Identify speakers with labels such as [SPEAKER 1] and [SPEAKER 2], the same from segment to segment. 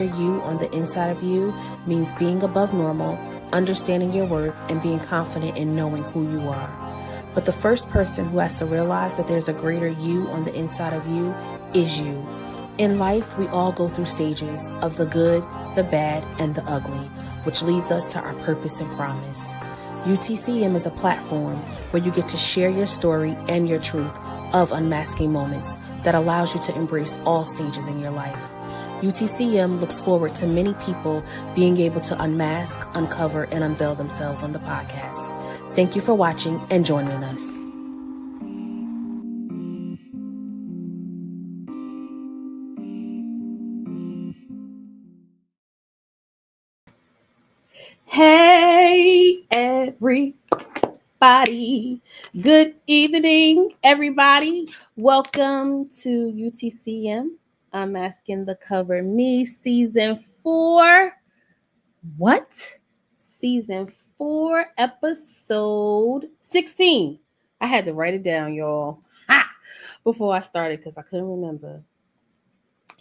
[SPEAKER 1] You on the inside of you means being above normal, understanding your worth, and being confident in knowing who you are. But the first person who has to realize that there's a greater you on the inside of you is you. In life, we all go through stages of the good, the bad, and the ugly, which leads us to our purpose and promise. UTCM is a platform where you get to share your story and your truth of unmasking moments that allows you to embrace all stages in your life. UTCM looks forward to many people being able to unmask, uncover, and unveil themselves on the podcast. Thank you for watching and joining us. Hey, everybody. Good evening, everybody. Welcome to UTCM. I'm asking the Cover Me Season 4. What? Season 4, Episode 16. I had to write it down, y'all, before I started because I couldn't remember.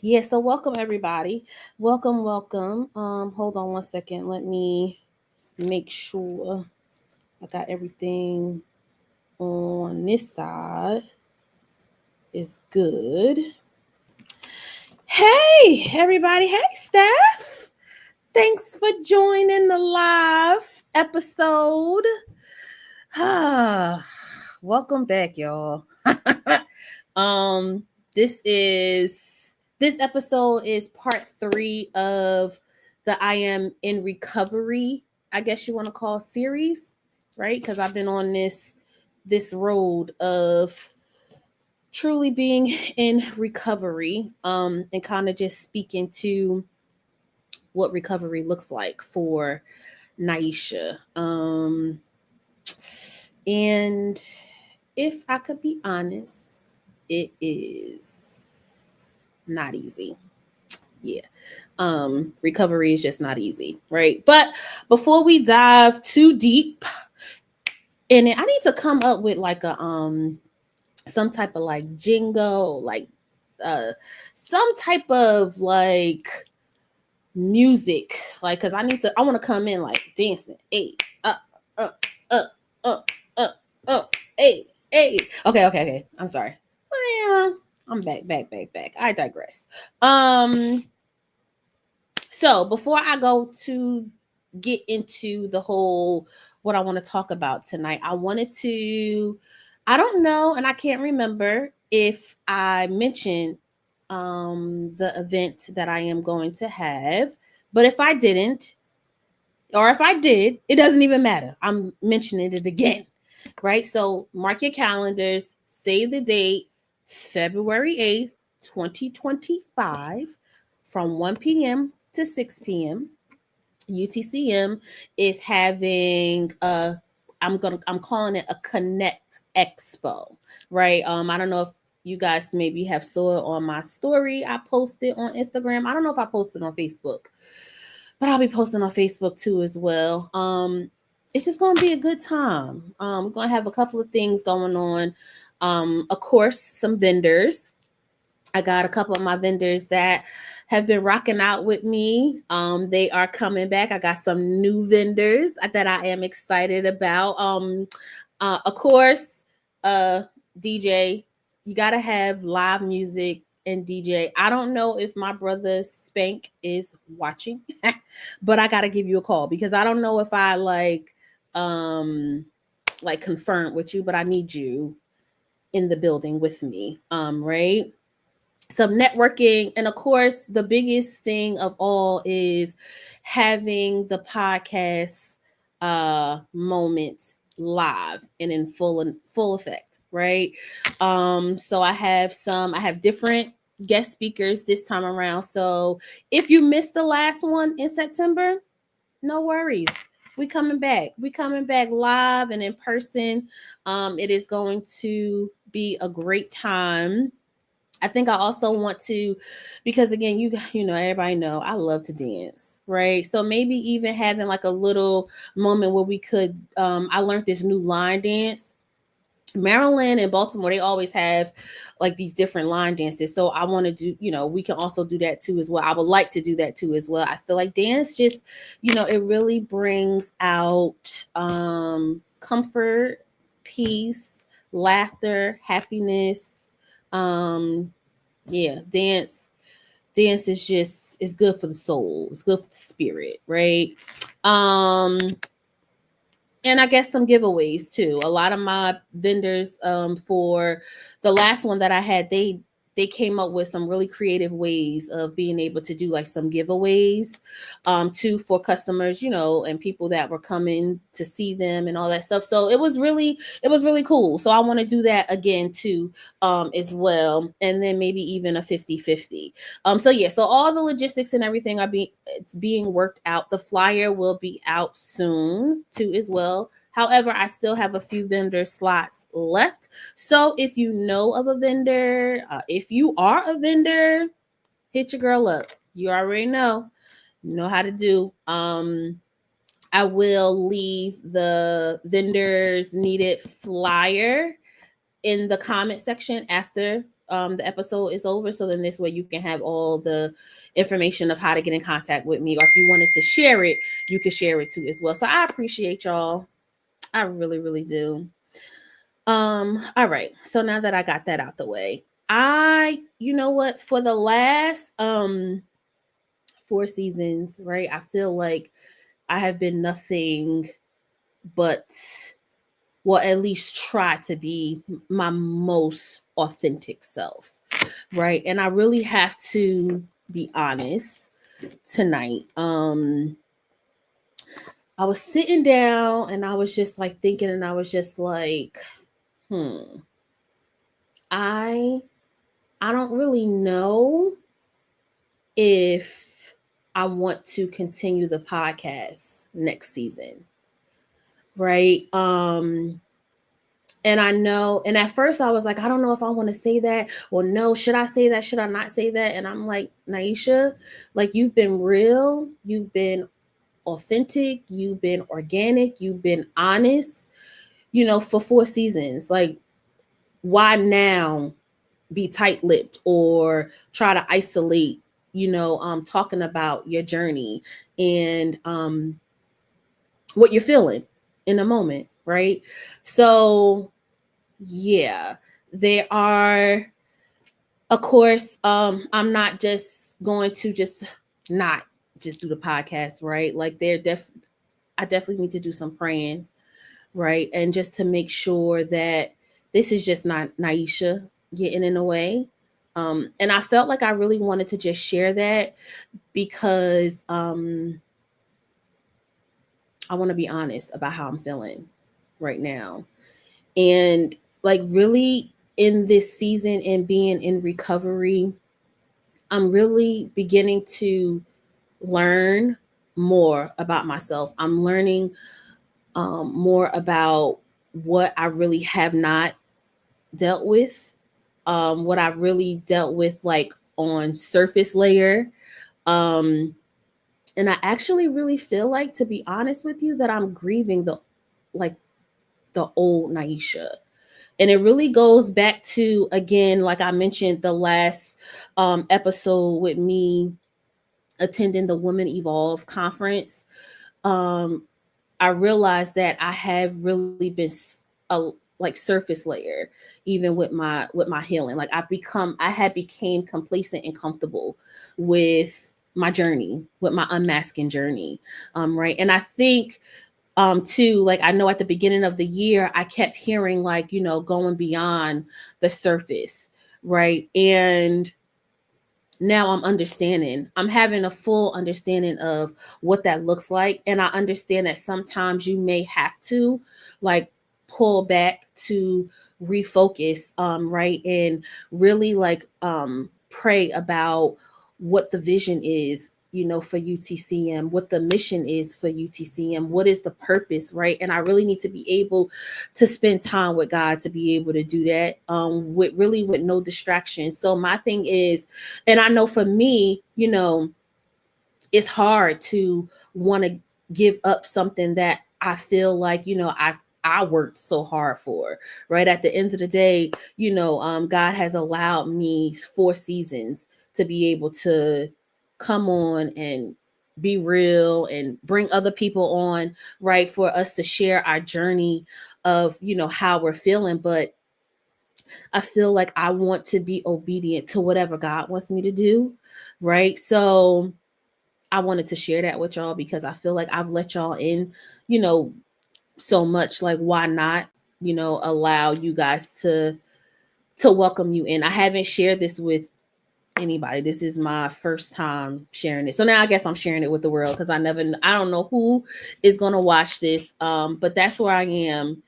[SPEAKER 1] Yeah, so welcome, everybody. Welcome. Hold on one second. Let me make sure I got everything on this side is good. Hey, everybody. Hey, Steph. Thanks for joining the live episode. Welcome back, y'all. This episode is part 3 of the I Am in Recovery, I guess you want to call series, right? Because I've been on this road of truly being in recovery, and kind of just speaking to what recovery looks like for Naisha. And if I could be honest, it is not easy. Yeah. Recovery is just not easy, right? But before we dive too deep in it, I need to come up with like a some type of like jingle, like some type of like music, like, because I want to come in like dancing, hey, hey. Okay. I'm sorry. I'm back. I digress. So before I go to get into the whole what I want to talk about tonight, I don't know, and I can't remember if I mentioned the event that I am going to have, but if I didn't, or if I did, it doesn't even matter. I'm mentioning it again, right? So mark your calendars, save the date, February 8th, 2025, from 1 p.m. to 6 p.m. UTCM is having I'm calling it a Connect Expo, right? I don't know if you guys maybe have saw it on my story I posted on Instagram. I don't know if I posted on Facebook, but I'll be posting on Facebook too as well. It's just gonna be a good time. We're gonna have a couple of things going on. Of course, some vendors. I got a couple of my vendors that have been rocking out with me. They are coming back. I got some new vendors that I am excited about. Of course, DJ, you gotta have live music and DJ. I don't know if my brother Spank is watching, but I gotta give you a call because I don't know if I like confirm with you, but I need you in the building with me. Right? Some networking, and of course the biggest thing of all is having the podcast moments live and in full effect, right? So I have different guest speakers this time around, so if you missed the last one in September, no worries. We coming back live and in person. It is going to be a great time. I think I also want to, because again, you know, everybody know I love to dance, right? So maybe even having like a little moment where we could, I learned this new line dance Maryland and Baltimore, they always have like these different line dances. So I want to do, we can also do that too as well. I would like to do that too as well. I feel like dance just, it really brings out comfort, peace, laughter, happiness. Um yeah, dance is just, it's good for the soul. It's good for the spirit, right? Um and I guess some giveaways too. A lot of my vendors, for the last one that I had, they came up with some really creative ways of being able to do like some giveaways, too, for customers, and people that were coming to see them and all that stuff. So it was really cool. So I want to do that again too, as well, and then maybe even a 50-50. So yeah, so all the logistics and everything it's being worked out. The flyer will be out soon too as well. However, I still have a few vendor slots left. So if you know of a vendor, if you are a vendor, hit your girl up. You already know how to do. I will leave the vendors needed flyer in the comment section after the episode is over. So then this way you can have all the information of how to get in contact with me. Or if you wanted to share it, you can share it too as well. So I appreciate y'all. I really, really do. All right. So now that I got that out the way, you know what, for the last 4 seasons, right? I feel like I have been nothing but, well, at least try to be my most authentic self, right? And I really have to be honest tonight. I was sitting down and I was just like thinking, and I was just like, I I don't really know if I want to continue the podcast next season, right? And I know, and at first I was like, I don't know if I want to say that, or no, should I say that? Should I not say that? And I'm like, Naisha, like, you've been real, you've been authentic, you've been organic, you've been honest, for 4 seasons. Like, why now be tight-lipped or try to isolate, talking about your journey and what you're feeling in a moment, right? So yeah, there are, of course, I'm not just going to just not just do the podcast, right? Like, I definitely need to do some praying, right? And just to make sure that this is just not Naisha getting in the way. And I felt like I really wanted to just share that because I want to be honest about how I'm feeling right now. And like, really, in this season and being in recovery, I'm really beginning to learn more about myself. I'm learning more about what I really have not dealt with, what I've really dealt with, like, on surface layer. Um, and I actually really feel like, to be honest with you, that I'm grieving like the old Naisha. And it really goes back to, again, like I mentioned, the last episode with me attending the Women Evolve conference. Um, I realized that I have really been a like surface layer, even with my healing. Like, I had became complacent and comfortable with my journey, with my unmasking journey, right? And I think too, like, I know at the beginning of the year I kept hearing, like, going beyond the surface, right? And now I'm understanding. I'm having a full understanding of what that looks like. And I understand that sometimes you may have to, like, pull back to refocus, right? And really, like, pray about what the vision is, for UTCM, what the mission is for UTCM, what is the purpose, right? And I really need to be able to spend time with God to be able to do that, with no distractions. So my thing is, and I know for me, it's hard to want to give up something that I feel like, I worked so hard for, right? At the end of the day, God has allowed me 4 seasons to be able to come on and be real and bring other people on, right? For us to share our journey of, how we're feeling. But I feel like I want to be obedient to whatever God wants me to do, right? So I wanted to share that with y'all because I feel like I've let y'all in, you know, so much. Like, why not, allow you guys to welcome you in? I haven't shared this with anybody. This is my first time sharing it. So now I guess I'm sharing it with the world because I don't know who is going to watch this. But that's where I am,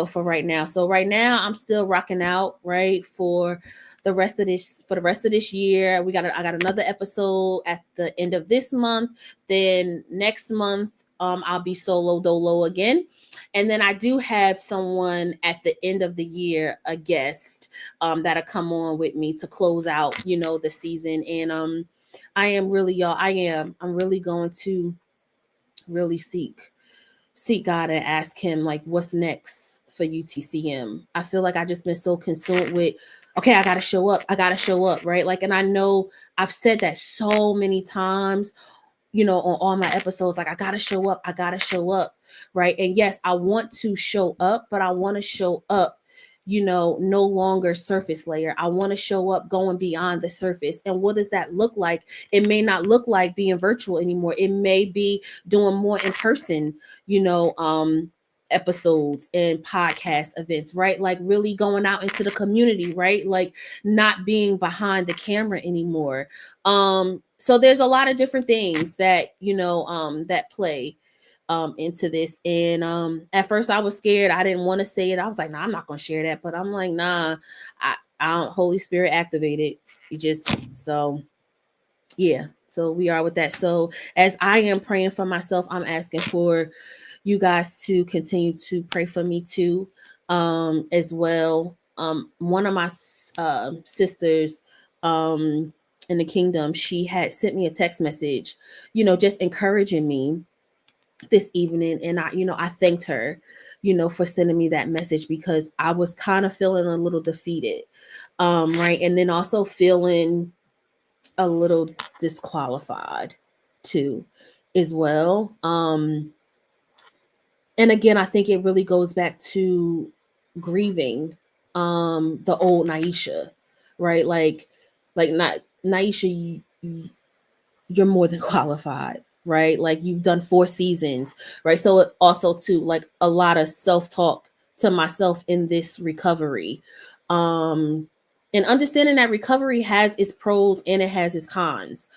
[SPEAKER 1] for right now. So right now I'm still rocking out, right? For the rest of this year. I got another episode at the end of this month. Then next month, I'll be solo dolo again. And then I do have someone at the end of the year, a guest, that'll come on with me to close out, the season. And I am really, y'all, I'm really going to really seek God and ask him, like, what's next for UTCM. I feel like I just been so consumed with, okay, I gotta show up, right? Like, and I know I've said that so many times, on all my episodes, like, I gotta show up, right? And yes, I want to show up, but I want to show up, no longer surface layer. I want to show up going beyond the surface. And what does that look like? It may not look like being virtual anymore. It may be doing more in person, episodes and podcast events, right? Like really going out into the community, right? Like not being behind the camera anymore. So there's a lot of different things that, that play into this. And at first I was scared. I didn't want to say it. I was like, nah, I'm not gonna share that. But I'm like, nah, I don't, Holy Spirit activated. You just, so yeah. So we are with that. So as I am praying for myself, I'm asking for you guys to continue to pray for me too, as well. One of my sisters in the kingdom, she had sent me a text message, just encouraging me this evening. And I thanked her, for sending me that message because I was kind of feeling a little defeated. Right. And then also feeling a little disqualified too, as well. And again, I think it really goes back to grieving the old Naisha, right? Like not Naisha, you're more than qualified, right? Like you've done 4 seasons, right? So it also too, like a lot of self-talk to myself in this recovery. And understanding that recovery has its pros and it has its cons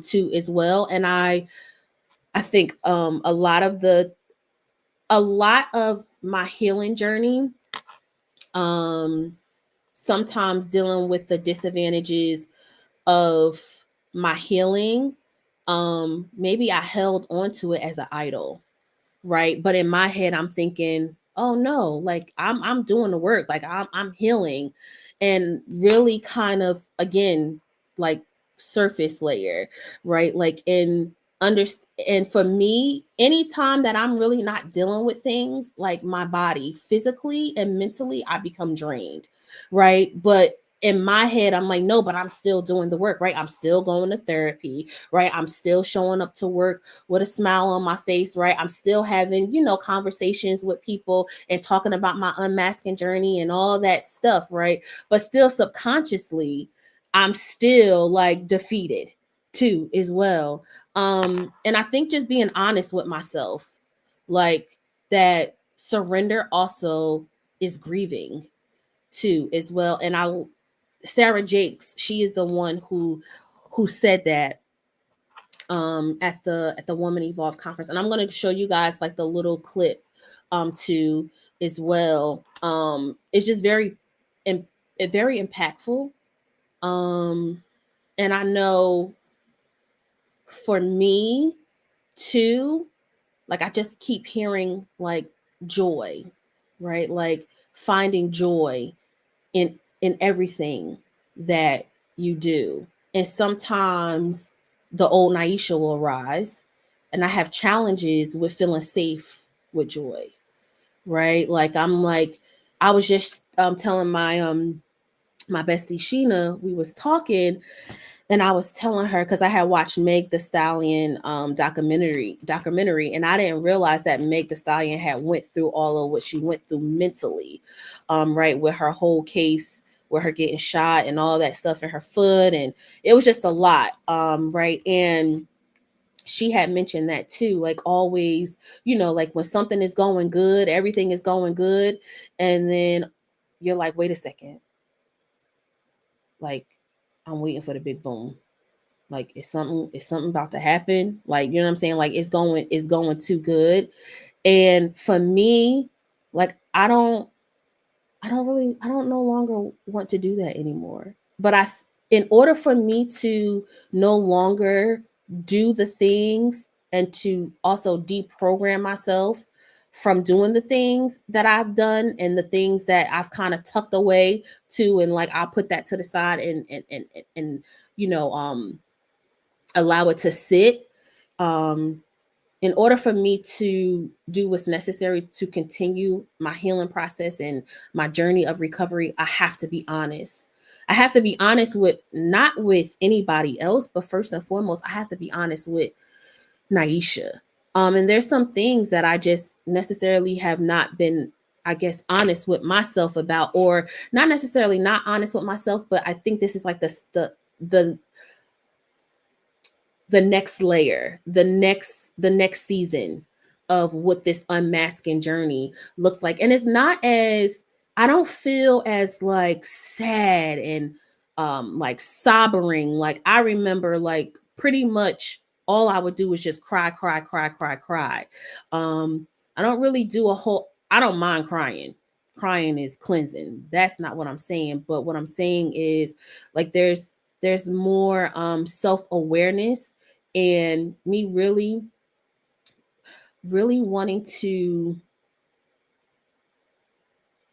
[SPEAKER 1] too as well. And I think a lot of my healing journey, sometimes dealing with the disadvantages of my healing, maybe I held onto it as an idol, right? But in my head, I'm thinking, oh no, like I'm doing the work, like I'm healing, and really kind of again like surface layer, right? Like in under and for me, anytime that I'm really not dealing with things like my body physically and mentally, I become drained, right? But in my head, I'm like, no, but I'm still doing the work, right? I'm still going to therapy, right? I'm still showing up to work with a smile on my face, right? I'm still having, conversations with people and talking about my unmasking journey and all that stuff, right? But still subconsciously, I'm still like defeated too, as well. And I think just being honest with myself, like that surrender also is grieving too, as well. And Sarah Jakes, she is the one who said that at the Woman Evolve conference. And I'm going to show you guys like the little clip too as well. It's just very impactful. And I know for me too, like I just keep hearing like joy, right? Like finding joy in everything that you do. And sometimes the old Naisha will rise, and I have challenges with feeling safe with joy, right? Like I'm like, I was just telling my bestie Sheena, we was talking, and I was telling her because I had watched Meg the Stallion documentary, and I didn't realize that Meg the Stallion had went through all of what she went through mentally, right, with her whole case, with her getting shot and all that stuff in her foot, and it was just a lot, right, and she had mentioned that too, like always, like when something is going good, everything is going good, and then you're like, wait a second, like I'm waiting for the big boom. Like it's something about to happen. Like, you know what I'm saying? Like it's going too good. And for me, like I don't no longer want to do that anymore. But in order for me to no longer do the things and to also deprogram myself from doing the things that I've done and the things that I've kind of tucked away to, and like I'll put that to the side and you know allow it to sit, um in order for me to do what's necessary to continue my healing process and my journey of recovery, I have to be honest. I have to be honest with, not with anybody else, but first and foremost, I have to be honest with Naisha. And there's some things that I just necessarily have not been, I guess, honest with myself about, or not necessarily not honest with myself, but I think this is like the the next layer, the next season of what this unmasking journey looks like. And it's not as, I don't feel as like sad and like sobbering. Like I remember like pretty much all I would do was just cry, cry, cry, cry, cry. Um I don't really do a whole, I don't mind crying. Crying is cleansing. That's not what I'm saying. But what I'm saying is like there's more self-awareness, and me really really wanting to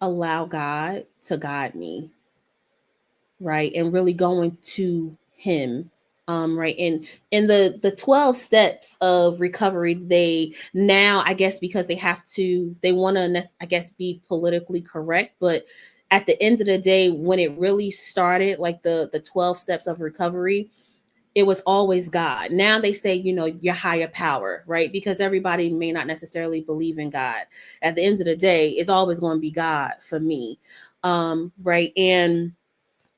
[SPEAKER 1] allow God to guide me, right, and really going to him, right, and in the 12 steps of recovery, they now, I guess, because they want to, I guess, be politically correct, but at the end of the day, when it really started, like the 12 steps of recovery, it was always God. Now they say, your higher power, right? Because everybody may not necessarily believe in God. At the end of the day, it's always going to be God for me. Right. And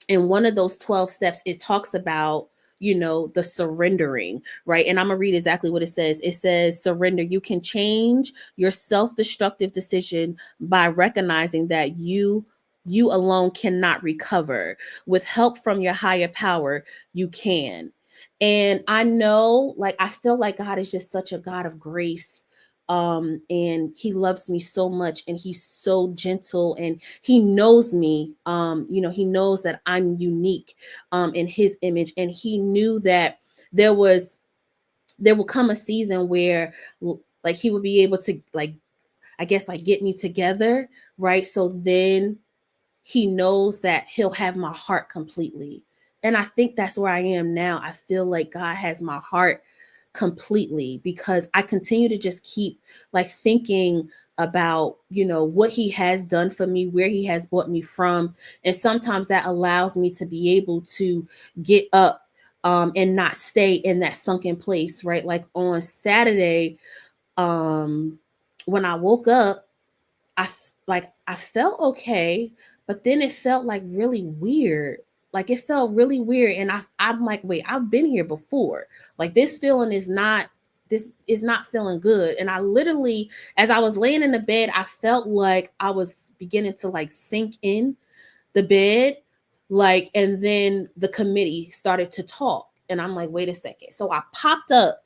[SPEAKER 1] in one of those 12 steps, it talks about, the surrendering, right? And I'm going to read exactly what it says. It says, surrender. You can change your self-destructive decision by recognizing that you alone cannot recover. With help from your higher power, you can. And I know, like, I feel like God is just such a God of grace. And he loves me so much, and he's so gentle, and he knows me. He knows that I'm unique in his image, and he knew that there will come a season where like he would be able to, like, I guess, like, get me together, right? So then he knows that he'll have my heart completely. And I think that's where I am now. I feel like God has my heart completely, because I continue to just keep like thinking about, what he has done for me, where he has brought me from. And sometimes that allows me to be able to get up and not stay in that sunken place, right? Like on Saturday, when I woke up, I felt okay, but then it felt like really weird. Like it felt really weird, and I'm like, wait, I've been here before. Like this is not feeling good. And I literally, as I was laying in the bed, I felt like I was beginning to like sink in the bed, like, and then the committee started to talk, and I'm like, wait a second. So I popped up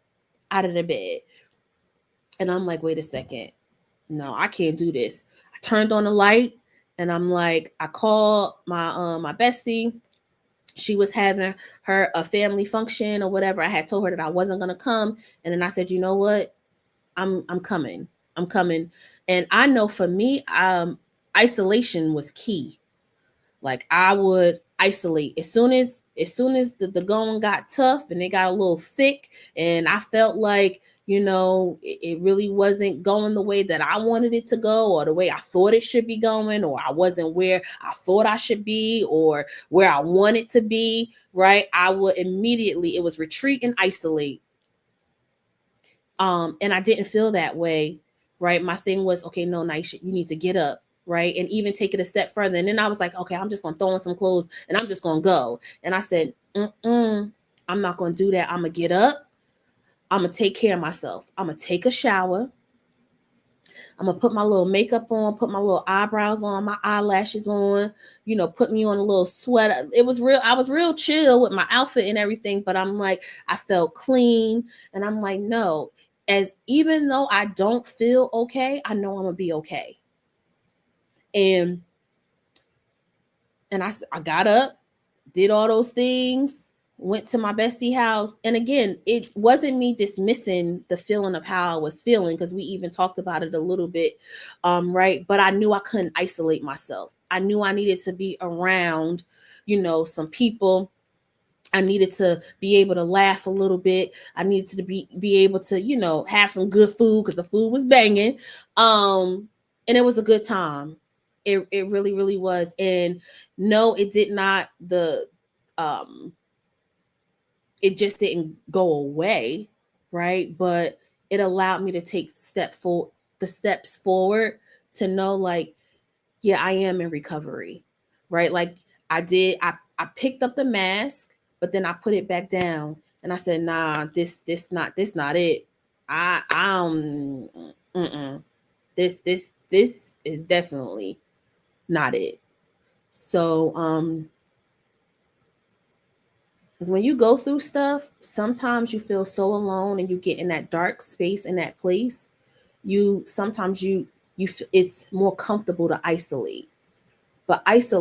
[SPEAKER 1] out of the bed, and I'm like, wait a second, no, I can't do this. I turned on the light, and I'm like, I called my bestie. She was having her a family function or whatever. I had told her that I wasn't gonna come, and then I said, you know what, I'm coming. I'm coming. And I know for me, isolation was key. Like I would isolate as soon as As soon as the going got tough and it got a little thick, and I felt like, it really wasn't going the way that I wanted it to go, or the way I thought it should be going, or I wasn't where I thought I should be, or where I wanted to be, right? I would immediately, it was retreat and isolate. And I didn't feel that way, right? My thing was, okay, no, Naisha, you need to get up, right? And even take it a step further. And then I was like, okay, I'm just gonna throw on some clothes and I'm just gonna go. And I said, I'm not gonna do that. I'm gonna get up. I'm gonna take care of myself. I'm gonna take a shower. I'm gonna put my little makeup on, put my little eyebrows on, my eyelashes on, put me on a little sweater. It was real, I was real chill with my outfit and everything, but I'm like, I felt clean. And I'm like, no, as even though I don't feel okay, I know I'm gonna be okay. And I got up, did all those things, went to my bestie house. And again, it wasn't me dismissing the feeling of how I was feeling, because we even talked about it a little bit, right? But I knew I couldn't isolate myself. I knew I needed to be around, some people. I needed to be able to laugh a little bit. I needed to be able to, have some good food, because the food was banging. And it was a good time. It really, really was. And no, it did not um it just didn't go away, right? But it allowed me to take the steps forward to know, like, yeah, I am in recovery, right? Like, I picked up the mask, but then I put it back down, and I said, nah, this not it. Mm-mm. This is definitely not it. So because when you go through stuff, sometimes you feel so alone, and you get in that dark space, in that place. It's more comfortable to isolate. But is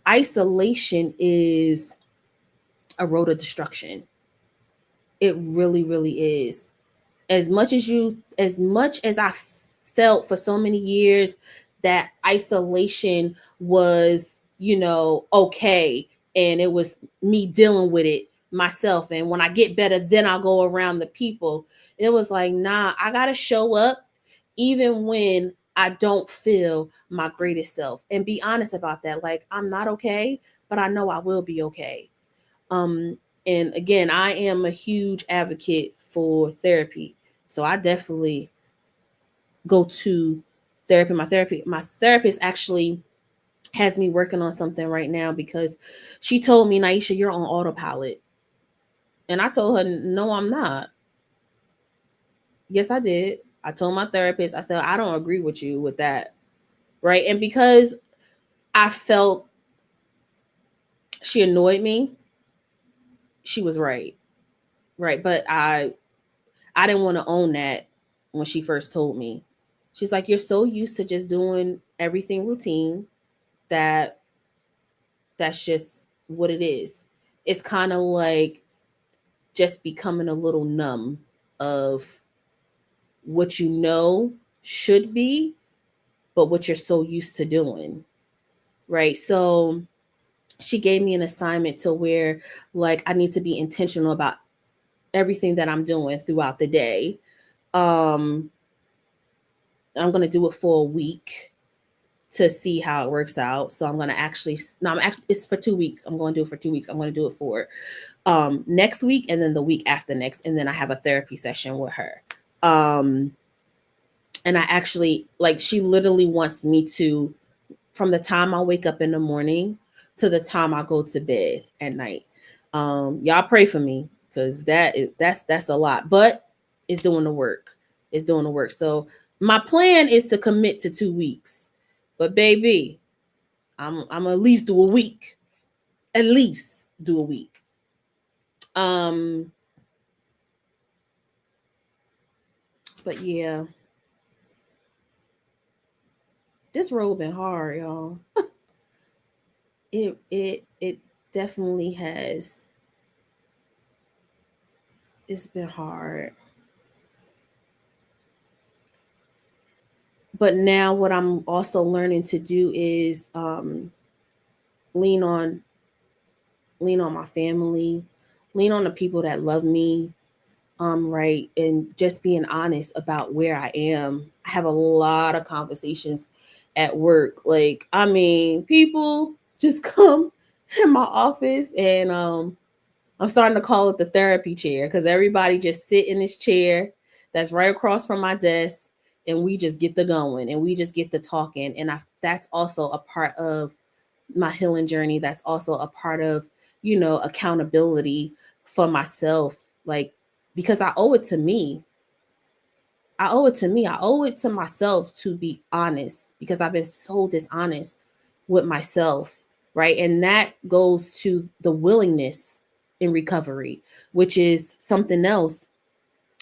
[SPEAKER 1] isolation is a road of destruction. It really, really is. As much as I felt for so many years that isolation was, okay, and it was me dealing with it myself, and when I get better, then I'll go around the people. It was like, nah, I gotta show up even when I don't feel my greatest self, and be honest about that. Like, I'm not okay, but I know I will be okay. um and again, I am a huge advocate for therapy, so I definitely go to therapy. My therapist actually has me working on something right now, because she told me, Naisha, you're on autopilot. And I told her, no, I'm not. Yes, I did. I told my therapist, I said, I don't agree with you with that. Right. And because I felt she annoyed me, she was right. Right. But I didn't want to own that when she first told me. She's like, you're so used to just doing everything routine that that's just what it is. It's kind of like just becoming a little numb of what you know should be, but what you're so used to doing. Right. So she gave me an assignment to where, like, I need to be intentional about everything that I'm doing throughout the day. Um, I'm going to do it for a week to see how it works out. So I'm going to actually, no, it's for 2 weeks. I'm going to do it for 2 weeks. I'm going to do it for next week, and then the week after next. And then I have a therapy session with her. And I actually, like, she literally wants me to, from the time I wake up in the morning to the time I go to bed at night. Y'all pray for me, because that's a lot, but it's doing the work. It's doing the work. So my plan is to commit to 2 weeks, but baby, I'm at least do a week. At least do a week. Um, but yeah, this road been hard, y'all. It definitely has. It's been hard. But now what I'm also learning to do is lean on lean on my family, lean on the people that love me, right, and just being honest about where I am. I have a lot of conversations at work. Like, I mean, people just come in my office and I'm starting to call it the therapy chair because everybody just sit in this chair that's right across from my desk and we just get the going and we just get the talking. And that's also a part of my healing journey. That's also a part of, accountability for myself. Like, because I owe it to me. I owe it to me. I owe it to myself to be honest because I've been so dishonest with myself, right? And that goes to the willingness in recovery, which is something else.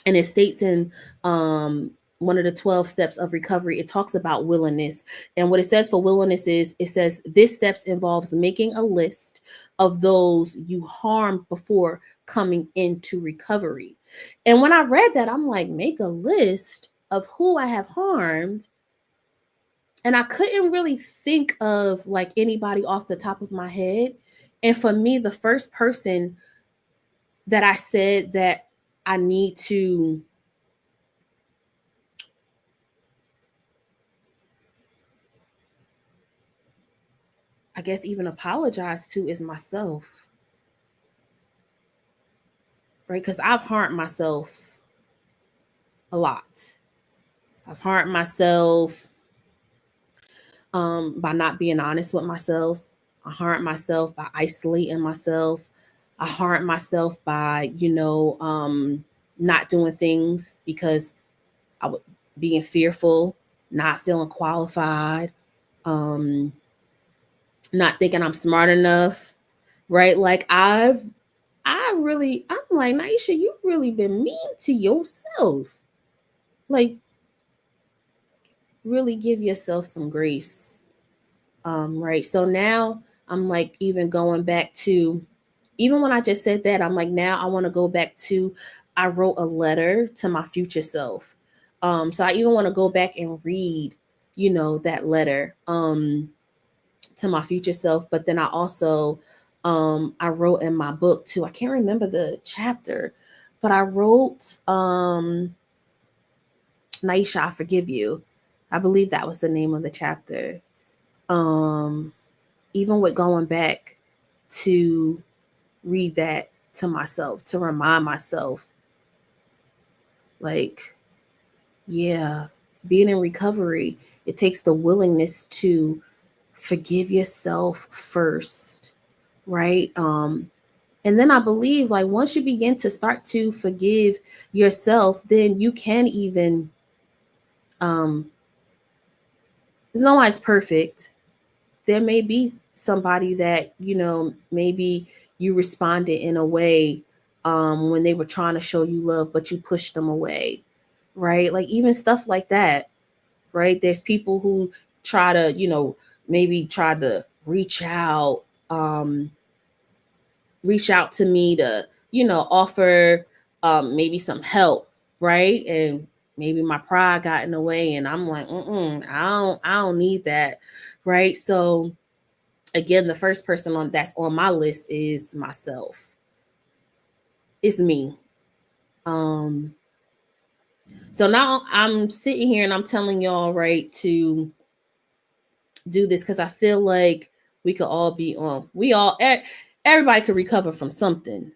[SPEAKER 1] And it states in one of the 12 steps of recovery, it talks about willingness. And what it says for willingness is it says this steps involves making a list of those you harmed before coming into recovery. And when I read that, I'm like, make a list of who I have harmed. And I couldn't really think of like anybody off the top of my head. And for me, the first person that I said that I need to, I guess, even apologize to is myself, right? Because I've harmed myself a lot. I've harmed myself by not being honest with myself. I harmed myself by isolating myself. I harmed myself by, not doing things because I was being fearful, not feeling qualified, um, not thinking I'm smart enough, right? Like I'm like, Naisha, you've really been mean to yourself. Like, really give yourself some grace. Right. So now I'm like, even going back to, even when I just said that, I'm like, now I want to go back to, I wrote a letter to my future self. So I even want to go back and read, that letter to my future self. But then I also, I wrote in my book too. I can't remember the chapter, but I wrote, Naisha, I forgive you. I believe that was the name of the chapter. Um, Even with going back to read that to myself, to remind myself, like, yeah, being in recovery, it takes the willingness to forgive yourself first, right? And then I believe, like, once you begin to start to forgive yourself, then you can even, um, there's no one's perfect. There may be somebody that, maybe you responded in a way when they were trying to show you love, but you pushed them away, right? Like, even stuff like that, right? There's people who try to, maybe try to um, reach out to me to, offer maybe some help, right? And maybe my pride got in the way, and I'm like, I don't need that, right? So again, the first person on that's on my list is myself. It's me. Um, so now I'm sitting here and I'm telling y'all, right, to do this because I feel like we could all be on. Everybody could recover from something,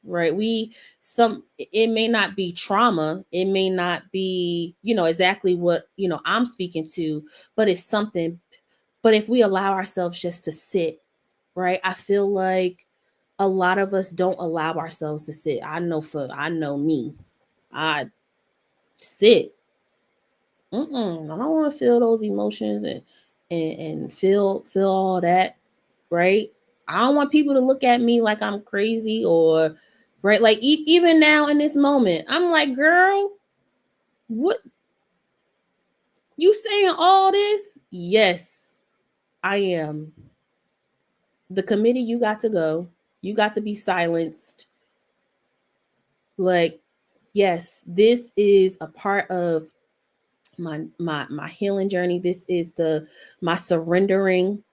[SPEAKER 1] right? It may not be trauma, it may not be, exactly what, I'm speaking to, but it's something. But if we allow ourselves just to sit, right? I feel like a lot of us don't allow ourselves to sit. I know me. I sit. I don't want to feel those emotions and feel all that, right? I don't want people to look at me like I'm crazy or right. Like even now in this moment, I'm like, girl, what you saying all this? Yes, I am. The committee, you got to go. You got to be silenced. Like, yes, this is a part of my healing journey. This is the my surrendering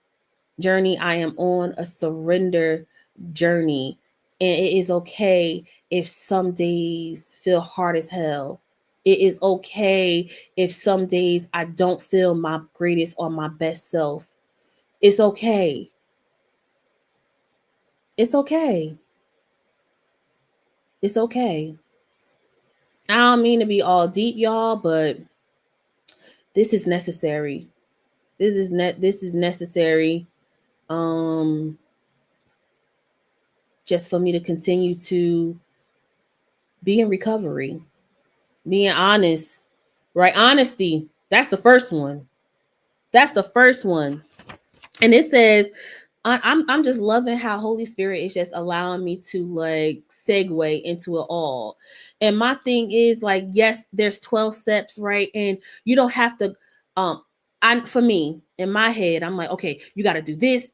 [SPEAKER 1] journey. I am on a surrender journey. And it is okay if some days feel hard as hell. It is okay if some days I don't feel my greatest or my best self. It's okay. It's okay. It's okay. I don't mean to be all deep, y'all, but this is necessary. This is necessary. Um just for me to continue to be in recovery, being honest, right? Honesty. That's the first one. That's the first one. And it says, I'm just loving how Holy Spirit is just allowing me to like segue into it all. And my thing is like, yes, there's 12 steps, right? And you don't have to I for me, in my head, I'm like, okay, you got to do this.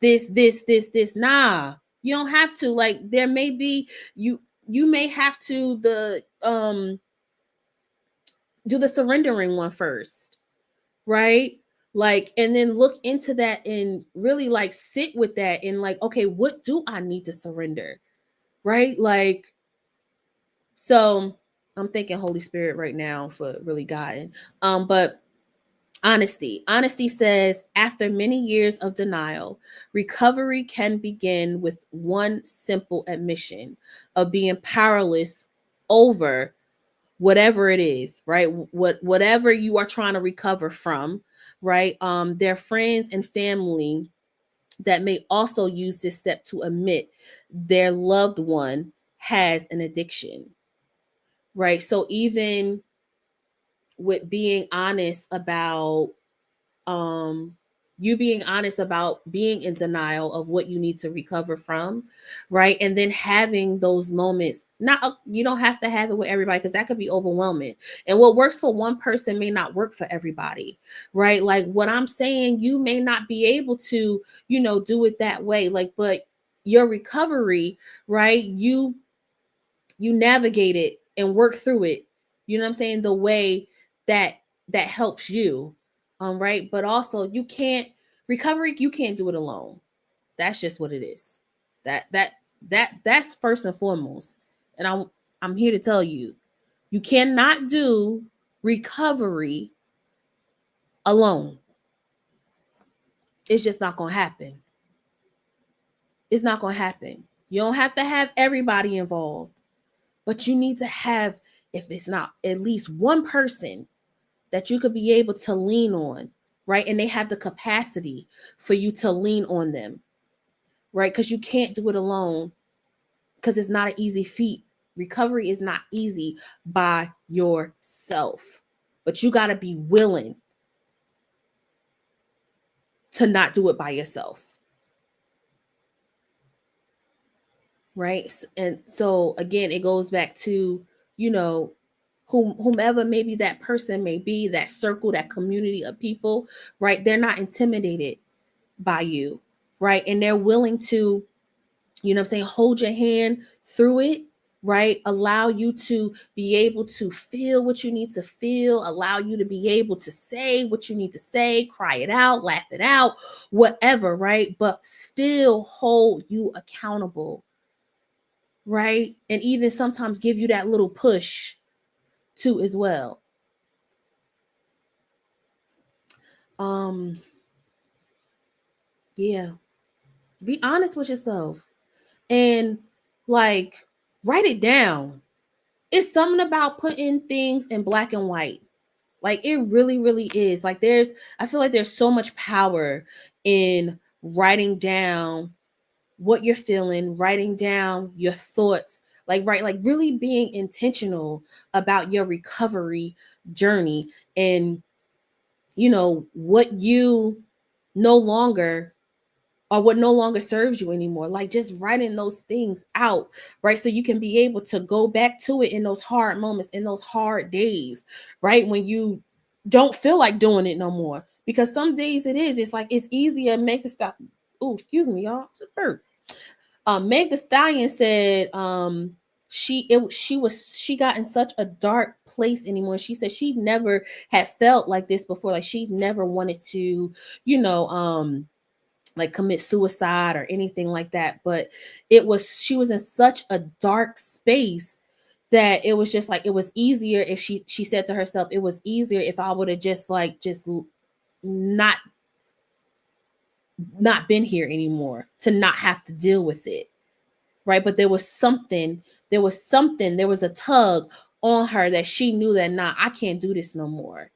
[SPEAKER 1] Nah, you don't have to. Like there may be you may have to the do the surrendering one first, right? Like, and then look into that and really like sit with that and like, okay, what do I need to surrender? Right? Like, so I'm thinking Holy Spirit right now for really guiding. But honesty says after many years of denial, recovery can begin with one simple admission of being powerless over whatever it is, right? Whatever you are trying to recover from, right? Their friends and family that may also use this step to admit their loved one has an addiction, right? So even with being honest about um you being honest about being in denial of what you need to recover from, right? And then having those moments, not you don't have to have it with everybody because that could be overwhelming, and what works for one person may not work for everybody, right? Like what I'm saying, you may not be able to do it that way, like, but your recovery, right? You navigate it and work through it, you know what I'm saying, the way that helps you, right? But also you can't do it alone. That's just what it is. That's first and foremost. And I'm here to tell you, you cannot do recovery alone. It's just not going to happen. It's not going to happen. You don't have to have everybody involved, but you need to have, if it's not at least one person that you could be able to lean on, right? And they have the capacity for you to lean on them, right? Because you can't do it alone, because it's not an easy feat. Recovery is not easy by yourself, but you got to be willing to not do it by yourself, right? And so again, it goes back to, you know, whomever maybe that person may be, that circle, that community of people, right? They're not intimidated by you, right? And they're willing to, hold your hand through it, right? Allow you to be able to feel what you need to feel, allow you to be able to say what you need to say, cry it out, laugh it out, whatever, right? But still hold you accountable, right? And even sometimes give you that little push too as well. Um, yeah, be honest with yourself and like write it down. It's something about putting things in black and white. Like it really, really is. Like I feel like there's so much power in writing down what you're feeling, writing down your thoughts, like really being intentional about your recovery journey, and what you no longer, or what no longer serves you anymore. Like just writing those things out, right? So you can be able to go back to it in those hard moments, in those hard days, right? When you don't feel like doing it no more. Because some days it's like it's easier to make the stop. Oh, excuse me, y'all. Meg the Stallion said she got in such a dark place anymore. She said she never had felt like this before. Like she never wanted to, you know, like commit suicide or anything like that, but she was in such a dark space that it was just like, it was easier if she said to herself, it was easier if I would have just not been here anymore, to not have to deal with it, right? But there was a tug on her that she knew that, nah, I can't do this no more,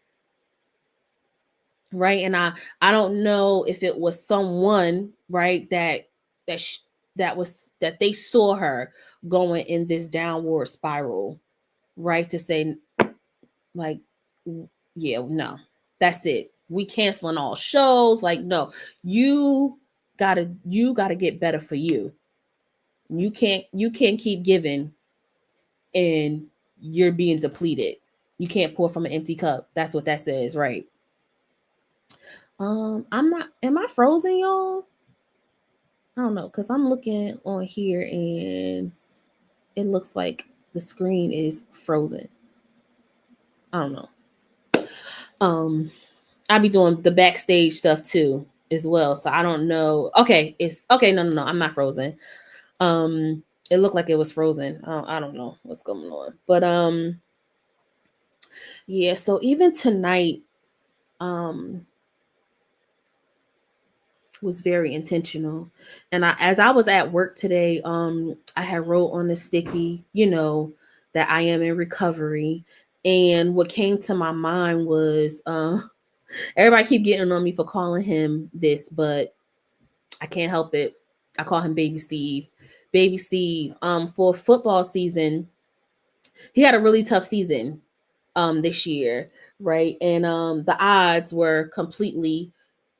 [SPEAKER 1] right? And I don't know if it was someone, right, that sh- that they saw her going in this downward spiral, right, to say, like, yeah, no, that's it, we canceling all shows, like, no, you gotta get better for you. You can't keep giving and you're being depleted. You can't pour from an empty cup. That's what that says, right? I'm not. Am I frozen, y'all? I don't know, cause I'm looking on here and it looks like the screen is frozen. I don't know. I be doing the backstage stuff too as well, so I don't know. Okay, it's okay. No. I'm not frozen. It looked like it was frozen. I don't know what's going on, but yeah. So even tonight, um, was very intentional. And as I was at work today, I had wrote on the sticky, that I am in recovery. And what came to my mind was everybody keep getting on me for calling him this, but I can't help it. I call him Baby Steve. Baby Steve. For football season, he had a really tough season this year, right? And the odds were completely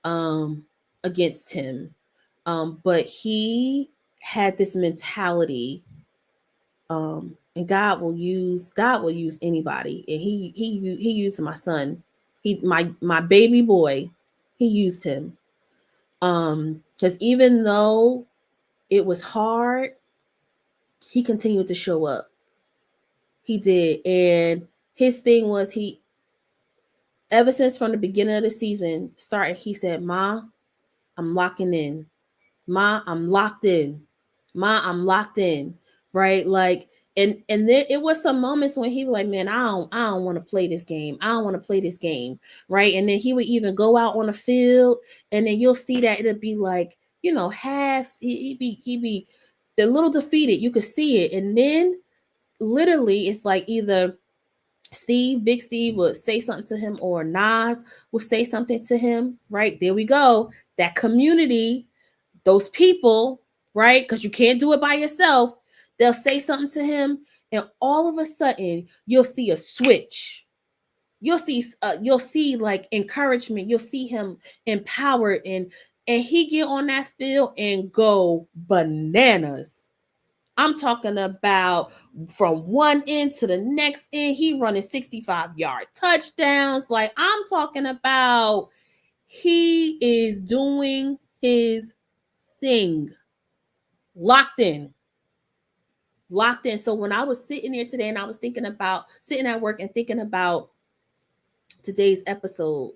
[SPEAKER 1] um against him. But he had this mentality, and God will use anybody. And he used my son. My baby boy, he used him. Because even though it was hard, he continued to show up. He did. And his thing was, he ever since from the beginning of the season started, he said, Ma, I'm locking in. Ma, I'm locked in. Ma, I'm locked in. Right? Like, and then it was some moments when he was like, man, I don't want to play this game. I don't want to play this game. Right. And then he would even go out on the field, and then you'll see that it'll be like, half he'd be a little defeated. You could see it. And then literally it's like either Big Steve would say something to him, or Nas would say something to him, right? There we go. That community, those people, right? Because you can't do it by yourself. They'll say something to him, and all of a sudden, you'll see a switch. You'll see like encouragement. You'll see him empowered, and he get on that field and go bananas. I'm talking about from one end to the next end. He running 65-yard touchdowns. Like, I'm talking about, he is doing his thing. Locked in. Locked in. So when I was sitting there today and I was sitting at work and thinking about today's episode,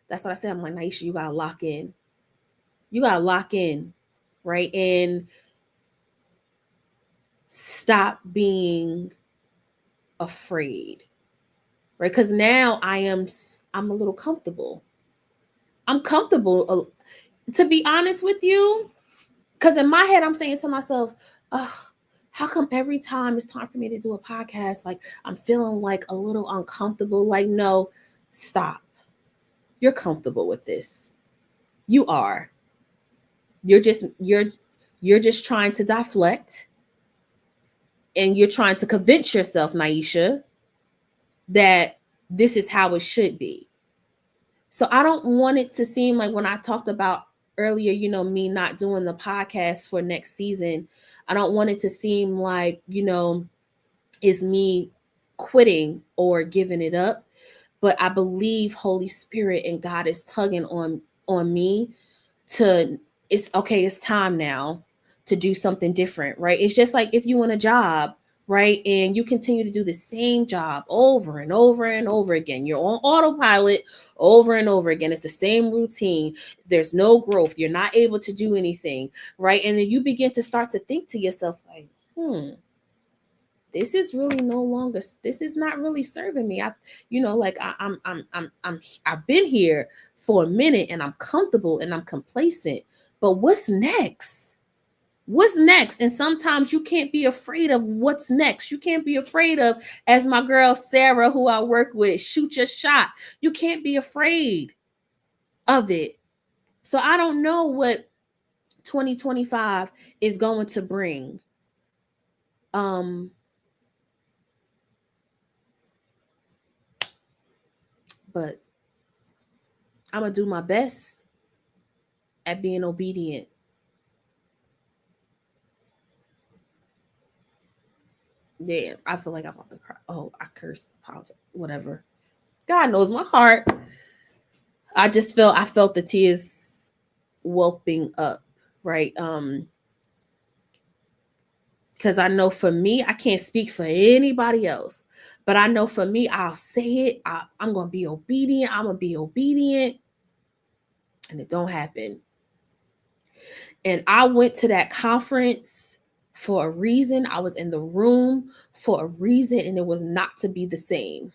[SPEAKER 1] that's what I said. I'm like, Naisha, you gotta lock in. You gotta lock in, right? And stop being afraid, right? Because now I'm a little comfortable. I'm comfortable, to be honest with you, because in my head I'm saying to myself, how come every time it's time for me to do a podcast, like, I'm feeling like a little uncomfortable? Like, no, stop. You're comfortable with this. You are. You're just trying to deflect, and you're trying to convince yourself, Naisha, that this is how it should be. So I don't want it to seem like, when I talked about earlier, me not doing the podcast for next season, I don't want it to seem like, it's me quitting or giving it up. But I believe Holy Spirit and God is tugging on me to, it's okay, it's time now to do something different, right? It's just like if you want a job, right? And you continue to do the same job over and over and over again. You're on autopilot over and over again. It's the same routine. There's no growth. You're not able to do anything, right? And then you begin to start to think to yourself, like, this is really no longer, this is not really serving me. I've been here for a minute and I'm comfortable and I'm complacent, but what's next? What's next? And sometimes you can't be afraid of what's next. You can't be afraid of, as my girl Sarah, who I work with, shoot your shot. You can't be afraid of it. So I don't know what 2025 is going to bring. But I'm gonna do my best at being obedient. Yeah, I feel like I'm about to cry. Oh, I cursed, apologize, whatever. God knows my heart. I felt the tears whelping up, right? Because I know for me, I can't speak for anybody else, but I know for me, I'll say it. I'm gonna be obedient. I'm gonna be obedient, and it don't happen. And I went to that conference for a reason. I was in the room for a reason, and it was not to be the same.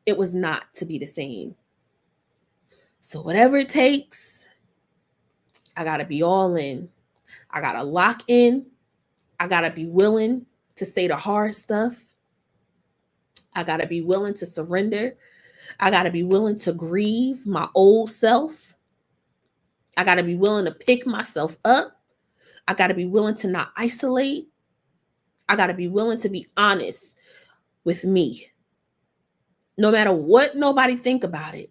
[SPEAKER 1] It was not to be the same. So whatever it takes, I got to be all in. I got to lock in. I got to be willing to say the hard stuff. I got to be willing to surrender. I got to be willing to grieve my old self. I got to be willing to pick myself up. I got to be willing to not isolate. I got to be willing to be honest with me. No matter what nobody think about it.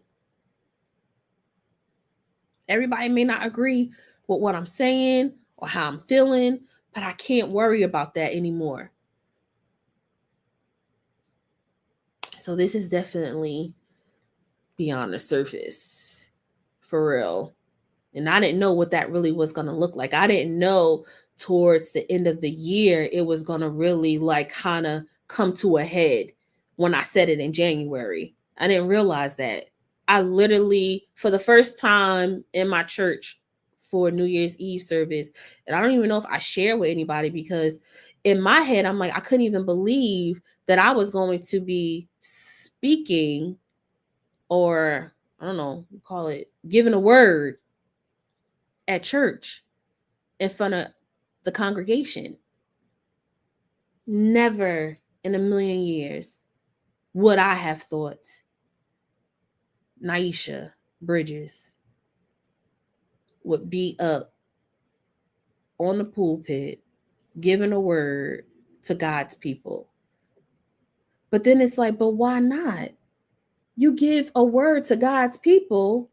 [SPEAKER 1] Everybody may not agree with what I'm saying or how I'm feeling, but I can't worry about that anymore. So this is definitely beyond the surface, for real. And I didn't know what that really was going to look like. I didn't know towards the end of the year it was going to really like kind of come to a head when I said it in January. I didn't realize that. I literally, for the first time in my church for New Year's Eve service, and I don't even know if I share with anybody, because in my head, I'm like, I couldn't even believe that I was going to be speaking, or I don't know, call it giving a word at church in front of the congregation. Never in a million years would I have thought Naisha Bridges would be up on the pulpit giving a word to God's people. But then it's like, but why not? You give a word to God's people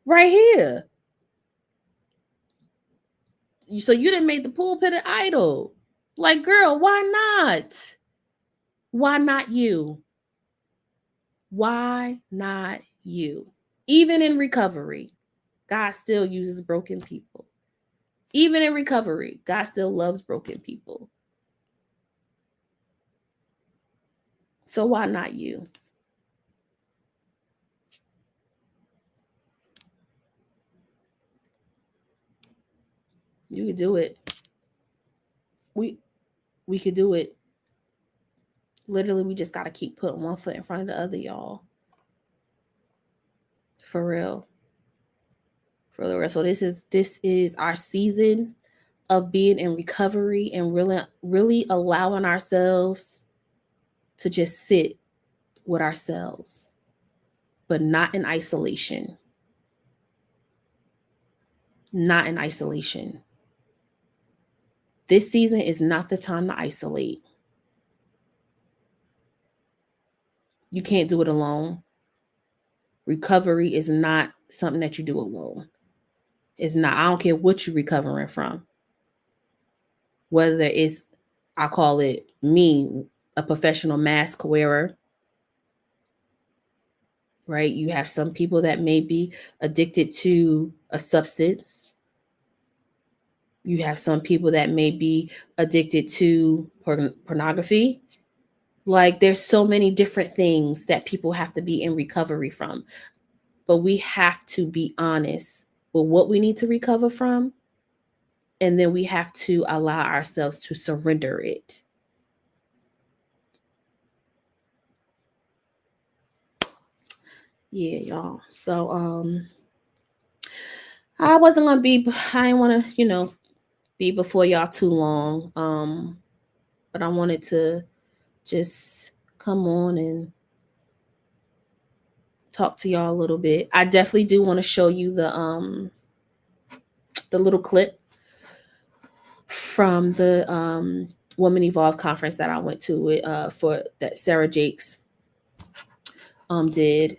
[SPEAKER 1] right here. So you didn't make the pulpit an idol. Like, girl, why not? Why not you? Why not you? Even in recovery, God still uses broken people. Even in recovery, God still loves broken people. So why not you? You could do it. We could do it. Literally, we just got to keep putting one foot in front of the other, y'all. For real. For real. So this is our season of being in recovery and really allowing ourselves to just sit with ourselves, but not in isolation. Not in isolation. This season is not the time to isolate. You can't do it alone. Recovery is not something that you do alone. It's not. I don't care what you're recovering from. Whether it's, I call it me, a professional mask wearer, right? You have some people that may be addicted to a substance. You have some people that may be addicted to pornography. Like there's so many different things that people have to be in recovery from. But we have to be honest with what we need to recover from. And then we have to allow ourselves to surrender it. Yeah, y'all. So I wasn't gonna be I didn't wanna, be before y'all too long. But I wanted to just come on and talk to y'all a little bit. I definitely do want to show you the little clip from the Woman Evolve conference that I went to with for that Sarah Jakes did.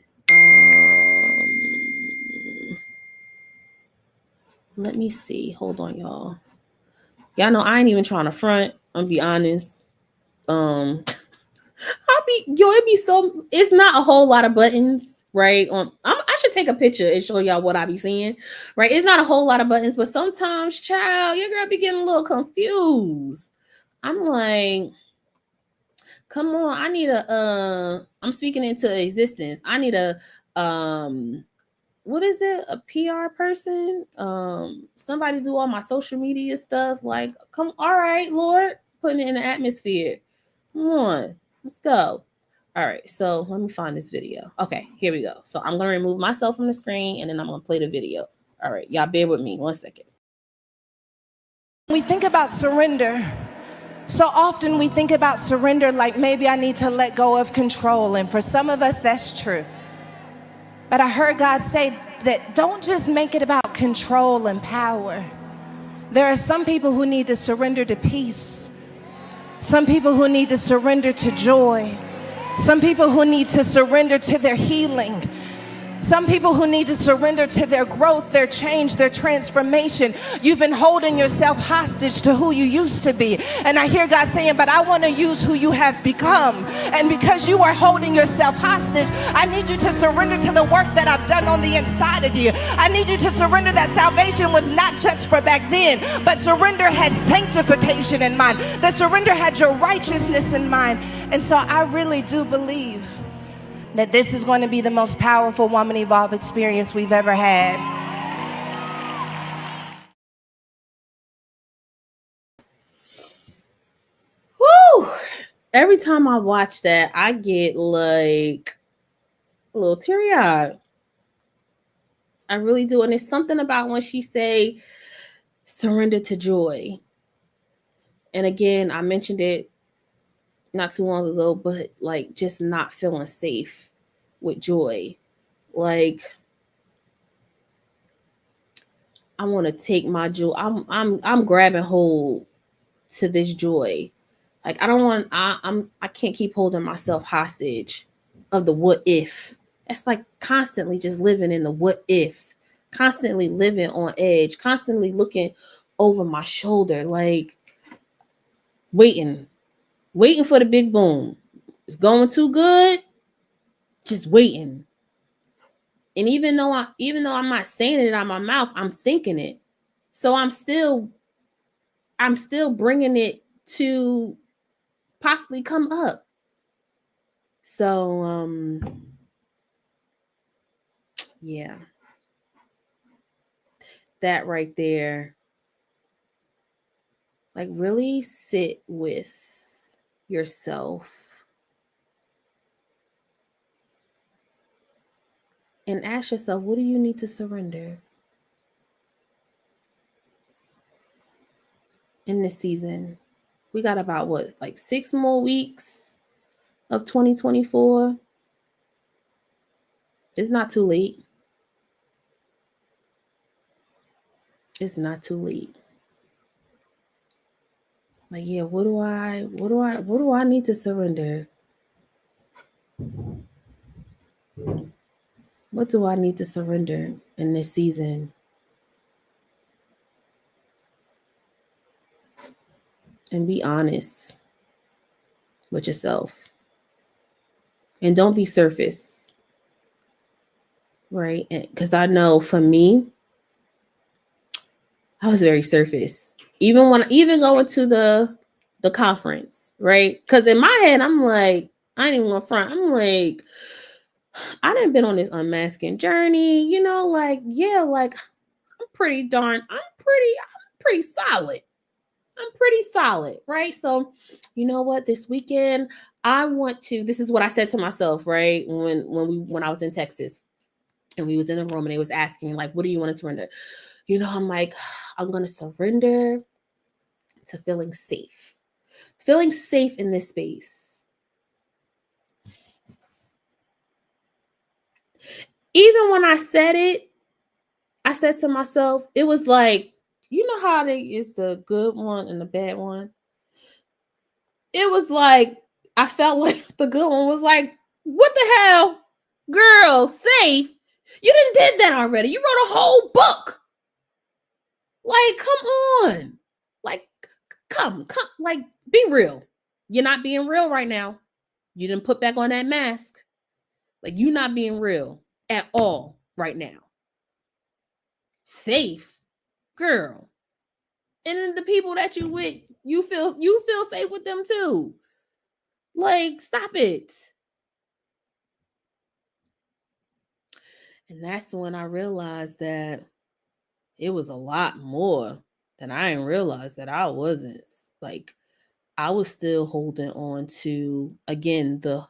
[SPEAKER 1] Let me see. Hold on, y'all. Y'all know I ain't even trying to front. I'm gonna be honest. It'd be so. It's not a whole lot of buttons, right? I should take a picture and show y'all what I be seeing, right? It's not a whole lot of buttons, but sometimes, child, your girl be getting a little confused. I'm like, come on, I need I'm speaking into existence. I need a what is it? A PR person? Somebody do all my social media stuff. Like, come, all right, Lord, putting it in the atmosphere. Come on, let's go. All right, so let me find this video. Okay, here we go. So I'm gonna remove myself from the screen and then I'm gonna play the video. All right, y'all bear with me 1 second.
[SPEAKER 2] We think about surrender. So often we think about surrender like maybe I need to let go of control. And for some of us, that's true. But I heard God say that don't just make it about control and power. There are some people who need to surrender to peace. Some people who need to surrender to joy. Some people who need to surrender to their healing. Some people who need to surrender to their growth, their change, their transformation. You've been holding yourself hostage to who you used to be. And I hear God saying, but I want to use who you have become. And because you are holding yourself hostage, I need you to surrender to the work that I've done on the inside of you. I need you to surrender that salvation was not just for back then, but surrender had sanctification in mind. The surrender had your righteousness in mind. And so I really do believe that this is going to be the most powerful Woman Evolve experience we've ever had.
[SPEAKER 1] Woo! Every time I watch that, I get like a little teary-eyed. I really do. And it's something about when she say surrender to joy. And again, I mentioned it not too long ago, but like just not feeling safe with joy. Like I want to take my joy. I'm grabbing hold to this joy. Like I don't want I can't keep holding myself hostage of the what if. It's like constantly just living in the what if, constantly living on edge, constantly looking over my shoulder, like waiting for the big boom. It's going too good, just waiting. And even though I'm not saying it out of my mouth, I'm thinking it. So I'm still bringing it to possibly come up. So yeah. That right there. Like really sit with yourself and ask yourself, what do you need to surrender in this season? We got about what, like 6 more weeks of 2024. It's not too late. It's not too late. Like, yeah, what do I need to surrender? What do I need to surrender in this season? And be honest with yourself. And don't be surface. Right? Because I know for me, I was very surface. Even going to the conference, right? Because in my head, I'm like, I ain't even gonna front. I'm like, I done been on this unmasking journey, like, yeah, like I'm pretty solid. I'm pretty solid, right? So, you know what? This weekend, I want to. This is what I said to myself, right? When I was in Texas and we was in the room and they was asking me like, "What do you want to surrender?" I'm like, I'm gonna surrender to feeling safe in this space. Even when I said it, I said to myself, it was like, how it's the good one and the bad one. It was like I felt like the good one was like, what the hell, girl, safe? You done did that already. You wrote a whole book. Like, come on. Like, come, like, be real. You're not being real right now. You didn't put back on that mask. Like, you're not being real at all right now. Safe, girl. And then the people that you with, you feel safe with them too. Like, stop it. And that's when I realized that it was a lot more than I didn't realize that I wasn't. Like, I was still holding on to, again, the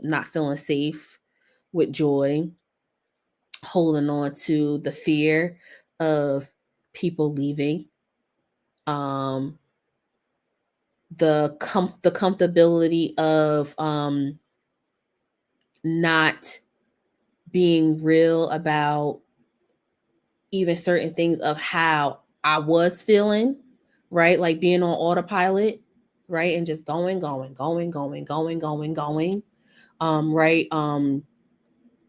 [SPEAKER 1] not feeling safe with joy, holding on to the fear of people leaving, um the comfortability of not being real about even certain things of how I was feeling, right? Like being on autopilot, right? And just going. Right.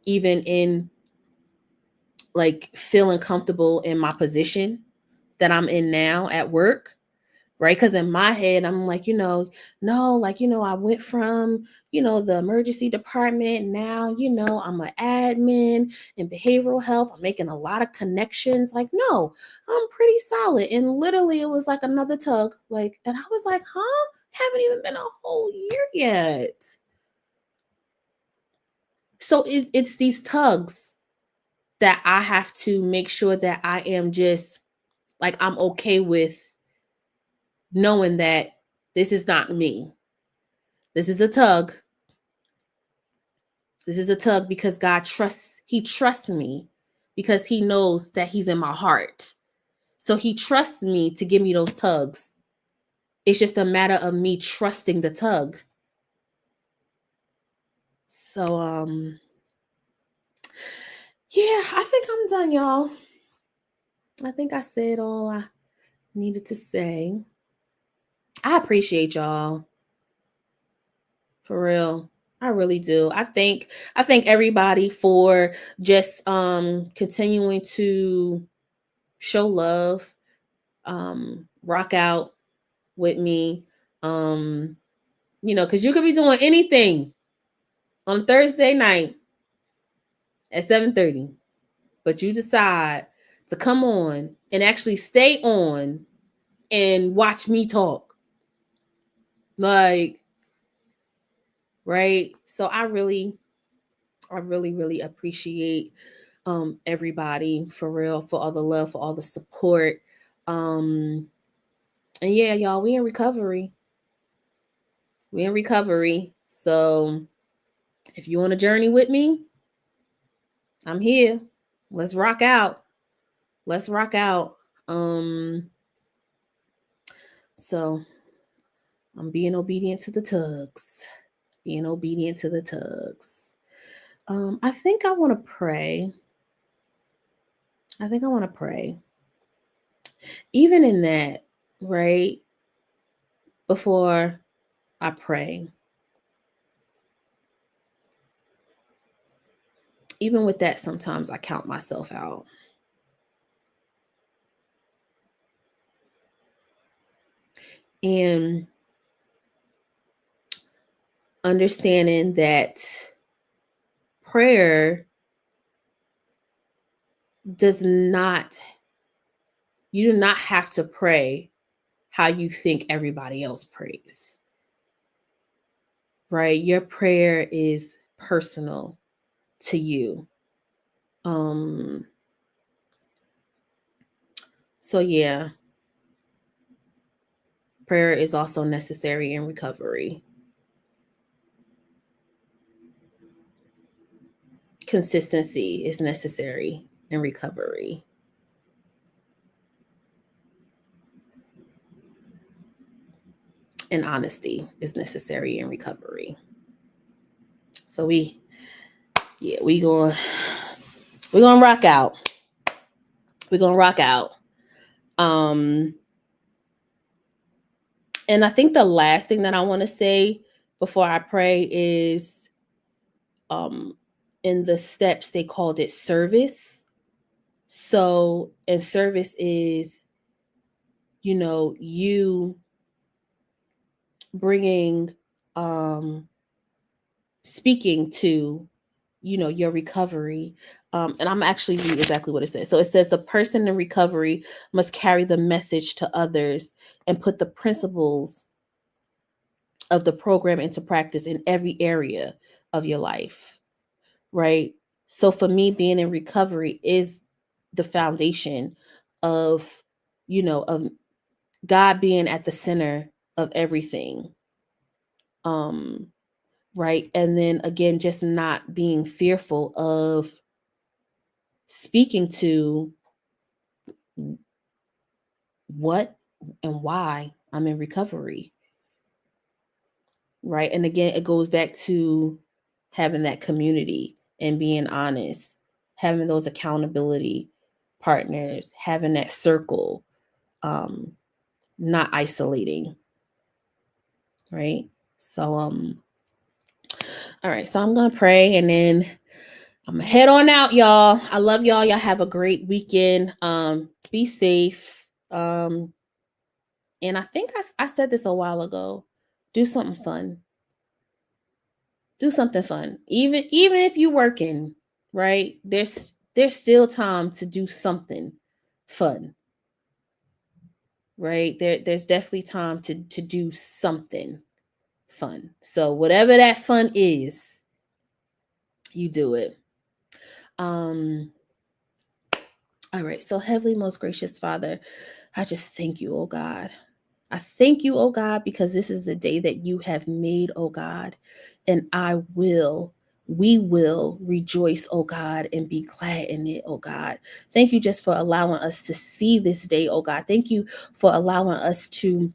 [SPEAKER 1] Even in like feeling comfortable in my position that I'm in now at work, right? Because in my head, I'm like, no, like, I went from, the emergency department. Now, I'm an admin in behavioral health. I'm making a lot of connections. Like, no, I'm pretty solid. And literally, it was like another tug. Like, and I was like, huh? Haven't even been a whole year yet. So it's these tugs that I have to make sure that I am just like, I'm okay with knowing that this is not me. This is a tug. This is a tug because he trusts me because he knows that he's in my heart. So he trusts me to give me those tugs. It's just a matter of me trusting the tug. So, yeah, I think I'm done, y'all. I think I said all I needed to say. I appreciate y'all. For real. I really do. I thank everybody for just continuing to show love, rock out with me. Because you could be doing anything on Thursday night at 7:30, but you decide to come on and actually stay on and watch me talk. Like, right? So I really really appreciate everybody, for real, for all the love, for all the support. Um and yeah, y'all, we in recovery. So if you want a journey with me, I'm here. Let's rock out. Let's rock out. So I'm being obedient to the tugs. Being obedient to the tugs. I think I want to pray. Even in that, right? Before I pray. Even with that, sometimes I count myself out. And understanding that prayer does not You do not have to pray how you think everybody else prays, right? Your prayer is personal to you. Um, so yeah, prayer is also necessary in recovery. Consistency is necessary in recovery. And honesty is necessary in recovery. So yeah, we're gonna rock out. We're gonna rock out. Um, and I think the last thing that I want to say before I pray is um in the steps they called it service. So, and service is, you bringing um speaking to, your recovery. And I'm actually read exactly what it says. So it says the person in recovery must carry the message to others and put the principles of the program into practice in every area of your life, right? So for me, being in recovery is the foundation of, of God being at the center of everything. Um, right. And then again, just not being fearful of speaking to what and why I'm in recovery. Right. And again, it goes back to having that community and being honest, having those accountability partners, having that circle, um, not isolating. Right. So, all right. So I'm going to pray and then I'm gonna head on out, y'all. I love y'all. Y'all have a great weekend. Be safe. And I think I said this a while ago. Do something fun. Do something fun. Even if you're working, right? There's still time to do something fun, right? There's definitely time to do something fun. So whatever that fun is, you do it. Um, all right. So Heavenly Most Gracious Father, I just thank you, oh God. I thank you, oh God, because this is the day that you have made, oh God, and we will rejoice, oh God, and be glad in it, oh God. Thank you just for allowing us to see this day, oh God. Thank you for allowing us to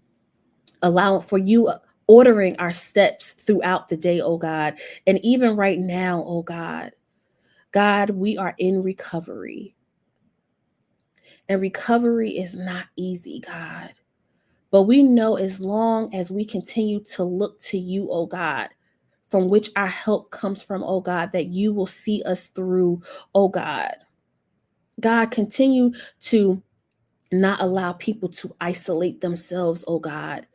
[SPEAKER 1] allow for you ordering our steps throughout the day, oh God. And even right now, oh God, God, we are in recovery. And recovery is not easy, God. But we know as long as we continue to look to you, oh God, from which our help comes from, oh God, that you will see us through, oh God. God, continue to not allow people to isolate themselves, oh God,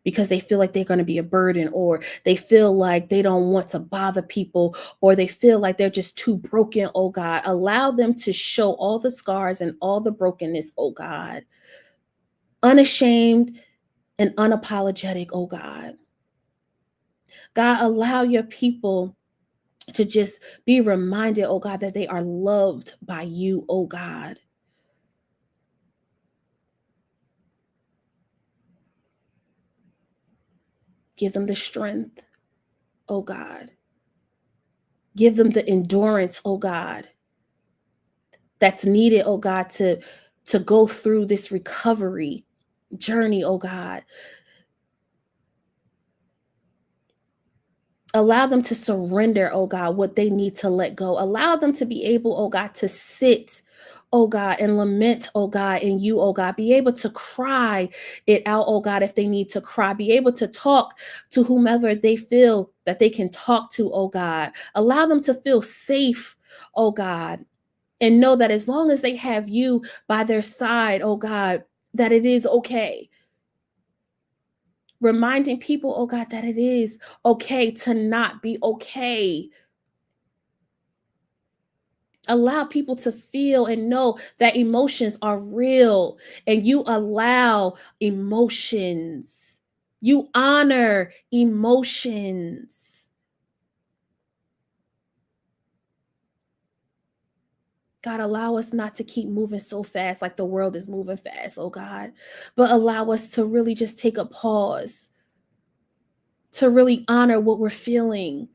[SPEAKER 1] because they feel like they're going to be a burden, or they feel like they don't want to bother people, or they feel like they're just too broken, oh God. Allow them to show all the scars and all the brokenness, oh God. Unashamed and unapologetic, oh God. God, allow your people to just be reminded, oh God, that they are loved by you, oh God. Give them the strength, oh God. Give them the endurance, oh God, that's needed, oh God, to go through this recovery journey, oh God. Allow them to surrender, oh God, what they need to let go. Allow them to be able, oh God, to sit, oh God, and lament, oh God, in you, oh God. Be able to cry it out, oh God, if they need to cry. Be able to talk to whomever they feel that they can talk to, oh God. Allow them to feel safe, oh God, and know that as long as they have you by their side, oh God, that it is okay. Reminding people, oh God, that it is okay to not be okay. Allow people to feel and know that emotions are real, and you allow emotions. You honor emotions. God, allow us not to keep moving so fast like the world is moving fast, oh God, but allow us to really just take a pause, to really honor what we're feeling,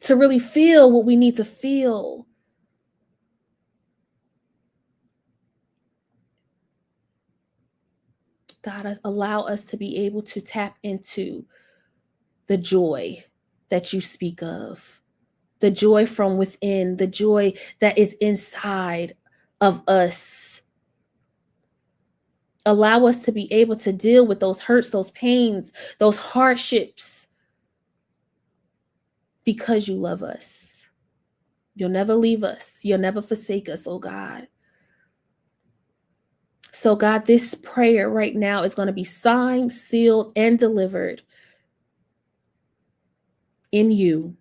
[SPEAKER 1] to really feel what we need to feel. God, allow us to be able to tap into the joy that you speak of, the joy from within, the joy that is inside of us. Allow us to be able to deal with those hurts, those pains, those hardships, because you love us. You'll never leave us. You'll never forsake us, oh God. So, God, this prayer right now is going to be signed, sealed, and delivered in you.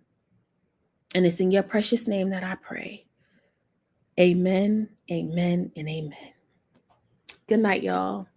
[SPEAKER 1] And it's in your precious name that I pray. Amen, amen, and amen. Good night, y'all.